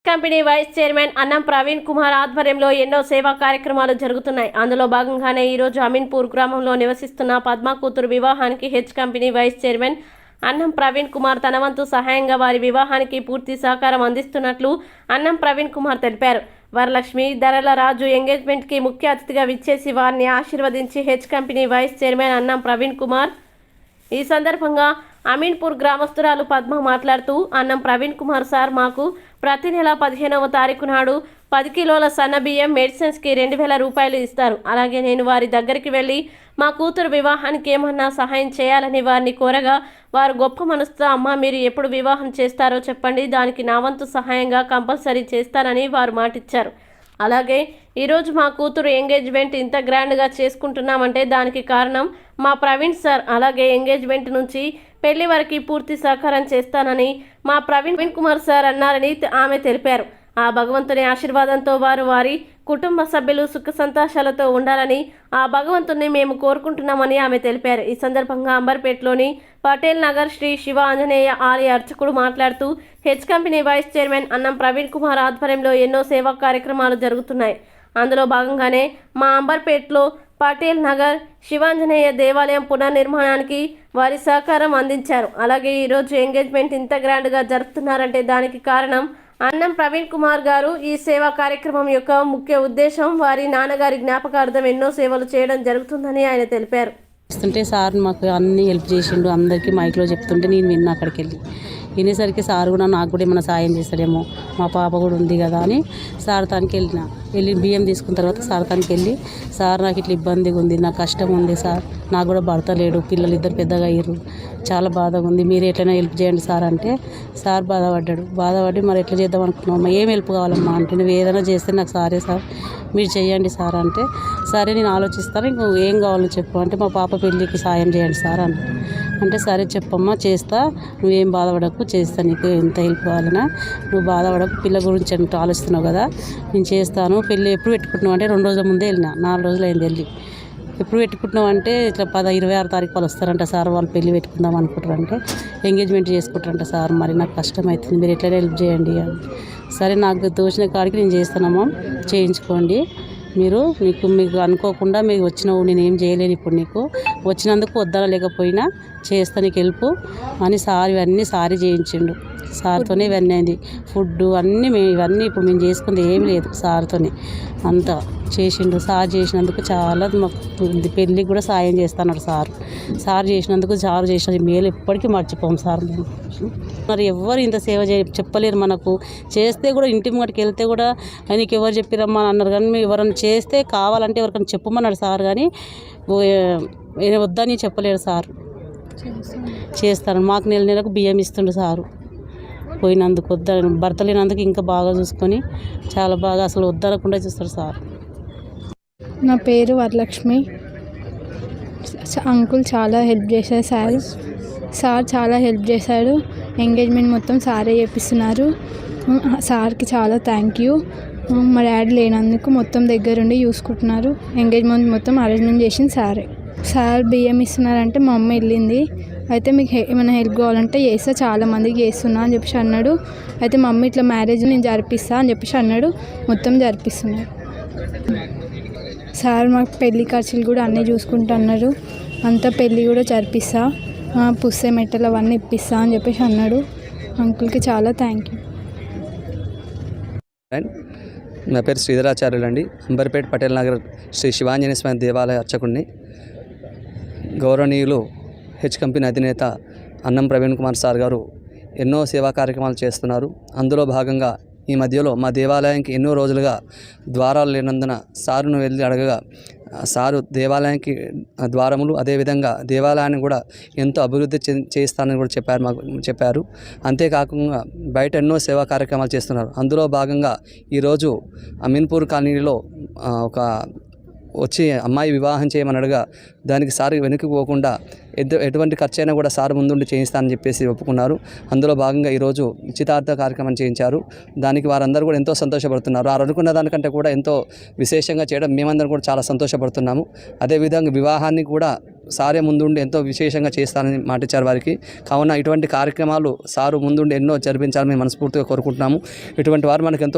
Company vice chairman అన్నం ప్రవీణ్ కుమార్ ఆధ్వర్యంలో ఎన్నో సేవా కార్యక్రమాలు జరుగుతున్నాయి. అందులో భాగంగానే ఈరోజు అమీన్పూర్ గ్రామంలో నివసిస్తున్న పద్మ కూతురు వివాహానికి హెచ్ కంపెనీ వైస్ చైర్మన్ అన్నం ప్రవీణ్ కుమార్ తన వంతు సహాయంగా వారి వివాహానికి పూర్తి సహకారం అందిస్తున్నట్లు అన్నం ప్రవీణ్ కుమార్ తెలిపారు. వరలక్ష్మి ధరల రాజు ఎంగేజ్మెంట్కి ముఖ్య అతిథిగా విచ్చేసి వారిని ఆశీర్వదించి హెచ్ కంపెనీ వైస్ చైర్మన్ అన్నం ప్రవీణ్ కుమార్ ఈ సందర్భంగా అమీన్పూర్ గ్రామస్తురాలు పద్మ మాట్లాడుతూ, అన్నం ప్రవీణ్ కుమార్ సార్ మాకు ప్రతి నెల 15వ తారీఖు నాడు 10 కిలోల సన్న బియ్యం మెడిసిన్స్కి 2000 రూపాయలు ఇస్తారు. అలాగే నేను వారి దగ్గరికి వెళ్ళి మా కూతురు వివాహానికి ఏమన్నా సహాయం చేయాలని వారిని కోరగా వారు గొప్ప మనసుతో, అమ్మ మీరు ఎప్పుడు వివాహం చేస్తారో చెప్పండి, దానికి నా వంతు సహాయంగా కంపల్సరీ చేస్తానని వారు మాటిచ్చారు. అలాగే ఈరోజు మా కూతురు ఎంగేజ్మెంట్ ఇంత గ్రాండ్గా చేసుకుంటున్నామంటే దానికి కారణం మా ప్రవీణ్ సార్. అలాగే ఎంగేజ్మెంట్ నుంచి పెళ్లి వరకు పూర్తి సహకారం చేస్తానని మా ప్రవీణ్ కుమార్ సార్ అన్నారని ఆమె తెలిపారు. ఆ భగవంతుని ఆశీర్వాదంతో వారు వారి కుటుంబ సభ్యులు సుఖ సంతోషాలతో ఉండాలని ఆ భగవంతుని మేము కోరుకుంటున్నామని ఆమె తెలిపారు. ఈ సందర్భంగా అంబర్పేటలోని పటేల్ నగర్ శ్రీ శివ ఆంజనేయ ఆలయ అర్చకుడు మాట్లాడుతూ, హెచ్ కంపెనీ వైస్ చైర్మన్ అన్నం ప్రవీణ్ కుమార్ ఆధ్వర్యంలో ఎన్నో సేవా కార్యక్రమాలు జరుగుతున్నాయి. అందులో భాగంగానే మా అంబర్పేటలో పటేల్ నగర్ శివాంజనేయ దేవాలయం పునర్నిర్మాణానికి వారి సహకారం అందించారు. అలాగే ఈరోజు ఎంగేజ్మెంట్ ఇంత గ్రాండ్గా జరుపుతున్నారంటే దానికి కారణం అన్నం ప్రవీణ్ కుమార్ గారు. ఈ సేవా కార్యక్రమం యొక్క ముఖ్య ఉద్దేశం వారి నాన్నగారి జ్ఞాపకార్థం ఎన్నో సేవలు చేయడం జరుగుతుందని ఆయన తెలిపారు. ఇస్తుంటే సార్ మాకు అన్ని హెల్ప్ చేసిండు. అందరికీ మైక్లో చెప్తుంటే నేను విన్నా. అక్కడికి వినేసరికి సార్ కూడా నాకు కూడా ఏమైనా సాయం చేస్తాడేమో, మా పాప కూడా ఉంది కదా అని సార్ తానికి వెళ్ళి బియ్యం తీసుకున్న తర్వాత సార్ తానికి వెళ్ళి, సార్ నాకు ఇట్లా ఇబ్బందిగా ఉంది, నాకు కష్టం ఉంది సార్, నాకు కూడా భర్త లేడు, పిల్లలు ఇద్దరు పెద్దగా అయ్యారు, చాలా బాధగా ఉంది, మీరు ఎట్లయినా హెల్ప్ చేయండి సార్ అంటే సార్ బాధపడి మరి ఎట్లా చేద్దాం అనుకున్నామమ్మా, ఏం హెల్ప్ కావాలమ్మా అంటే, నువ్వు ఏదైనా చేస్తే నాకు సారే సార్, మీరు చేయండి సార్ అంటే, సరే నేను ఆలోచిస్తాను, ఇంకో ఏం కావాలో చెప్పు అంటే, మా పాప పెళ్ళికి సాయం చేయండి సార్ అంటే సరే చెప్పమ్మా చేస్తా, నువ్వేం బాధపడకు, చేస్తా, నీకు ఎంత హెల్ప్ కావాలన్నా నువ్వు బాధపడకు, పిల్ల గురించి అంటే ఆలోచిస్తున్నావు కదా, నేను చేస్తాను. పెళ్ళి ఎప్పుడు పెట్టుకుంటున్నావు అంటే 2 రోజుల ముందే వెళ్ళినా, 4 రోజులు అయింది వెళ్ళి. ఎప్పుడు పెట్టుకుంటున్నావు అంటే ఇట్లా 26 తారీఖు వాళ్ళు వస్తారంట సార్, వాళ్ళు పెళ్ళి పెట్టుకుందాం అనుకుంటారంటే, ఎంగేజ్మెంట్ చేసుకుంటారంట సార్, మరి నాకు కష్టం అవుతుంది, మీరు ఎట్లయినా హెల్ప్ చేయండి అని. సరే నాకు తోచిన కాడికి నేను చేస్తానమ్మా, చేయించుకోండి, మీకు అనుకోకుండా మీకు వచ్చినావు, నేనేం చేయలేను, ఇప్పుడు నీకు వచ్చినందుకు వద్దనలేకపోయినా చేస్తా నీకు హెల్ప్ అని సార్ ఇవన్నీ సారీ చేయించిండు. సార్తోనే ఇవన్నీ అయింది, ఫుడ్ అన్నీ ఇవన్నీ ఇప్పుడు మేము చేసుకుంది ఏం లేదు, సార్తోనే అంతా చేసిండు. సార్ చేసినందుకు చాలా మాకు పెళ్ళికి కూడా సాయం చేస్తున్నాడు సార్ చేసినందుకు, సార్ చేసిన మేలు ఎప్పటికీ మర్చిపోము సార్. మేము మరి ఎవరు ఇంత సేవ చెప్పలేరు మనకు, చేస్తే కూడా ఇంటి ముంగటికి వెళ్తే కూడా నీకు ఎవరు చెప్పిరమ్మా అని అన్నారు, కానీ ఎవరైనా చేస్తే కావాలంటే ఎవరికైనా చెప్పమన్నాడు సార్, కానీ వద్దని చెప్పలేడు సార్. చేస్తాను, మాకు నెలకు బియ్యం ఇస్తుండు సారు, పోయినందుకు భర్త లేనందుకు ఇంకా బాగా చూసుకొని చాలా బాగా అసలు వద్దనకుండా చూస్తాడు సార్. నా పేరు వరలక్ష్మి. అంకుల్ చాలా హెల్ప్ చేశారు సార్ చాలా హెల్ప్ చేశాడు. ఎంగేజ్మెంట్ మొత్తం సారే చేపిస్తున్నారు. సార్కి చాలా థ్యాంక్ యూ. మా డాడీ లేనందుకు మొత్తం దగ్గరుండి చూసుకుంటున్నారు. ఎంగేజ్మెంట్ మొత్తం అరేంజ్మెంట్ చేసింది సారే. సార్ బియ్యం ఇస్తున్నారంటే మా అమ్మ వెళ్ళింది, అయితే మీకు ఏమైనా హెల్ప్ కావాలంటే చేస్తా, చాలామందికి చేస్తున్నా అని చెప్పేసి అన్నాడు. అయితే మా అమ్మ ఇట్లా మ్యారేజ్ నేను జరిపిస్తా అని చెప్పేసి అన్నాడు, మొత్తం జరిపిస్తున్నాడు సార్. మాకు పెళ్లి ఖర్చులు కూడా అన్నీ చూసుకుంటున్నారు, అంతా పెళ్ళి కూడా జరిపిస్తా, పుస్తె మెట్టలు అవన్నీ ఇప్పిస్తా అని చెప్పేసి అన్నాడు. అంకుల్కి చాలా థ్యాంక్ యూ. నా పేరు శ్రీధరాచార్యులు అండి. అంబర్పేట పటేల్ నగర్ శ్రీ శివాంజనేయ స్వామి దేవాలయ అర్చకుడిని. గౌరవనీయులు హెచ్ కంపెనీ అధినేత అన్నం ప్రవీణ్ కుమార్ సార్ గారు ఎన్నో సేవా కార్యక్రమాలు చేస్తున్నారు. అందులో భాగంగా ఈ మధ్యలో మా దేవాలయానికి ఎన్నో రోజులుగా ద్వారాలు లేనందున సారును వెళ్ళి అడగగా సారు దేవాలయానికి ద్వారములు, అదేవిధంగా దేవాలయాన్ని కూడా ఎంతో అభివృద్ధి చేస్తానని కూడా చెప్పారు. అంతేకాకుండా బయట ఎన్నో సేవా కార్యక్రమాలు చేస్తున్నారు. అందులో భాగంగా ఈరోజు అమీన్పూర్ కాలనీలో ఒక వచ్చి అమ్మాయి వివాహం చేయమని అడగా దానికి సార్ వెనక్కి పోకుండా ఎటువంటి ఖర్చు అయినా కూడా సార్ ముందుండి చేయిస్తానని చెప్పేసి ఒప్పుకున్నారు. అందులో భాగంగా ఈరోజు నిశ్చితార్థ కార్యక్రమం చేయించారు. దానికి వారందరూ కూడా ఎంతో సంతోషపడుతున్నారు. వారు అనుకున్న దానికంటే కూడా ఎంతో విశేషంగా చేయడం మేమందరం కూడా చాలా సంతోషపడుతున్నాము. అదేవిధంగా వివాహాన్ని కూడా సారే ముందుండి ఎంతో విశేషంగా చేస్తానని మాటిచ్చారు వారికి. కావున ఇటువంటి కార్యక్రమాలు సారు ముందుండి ఎన్నో జరిపించాలని మేము మనస్ఫూర్తిగా కోరుకుంటున్నాము. ఇటువంటి వారు మనకు ఎంతో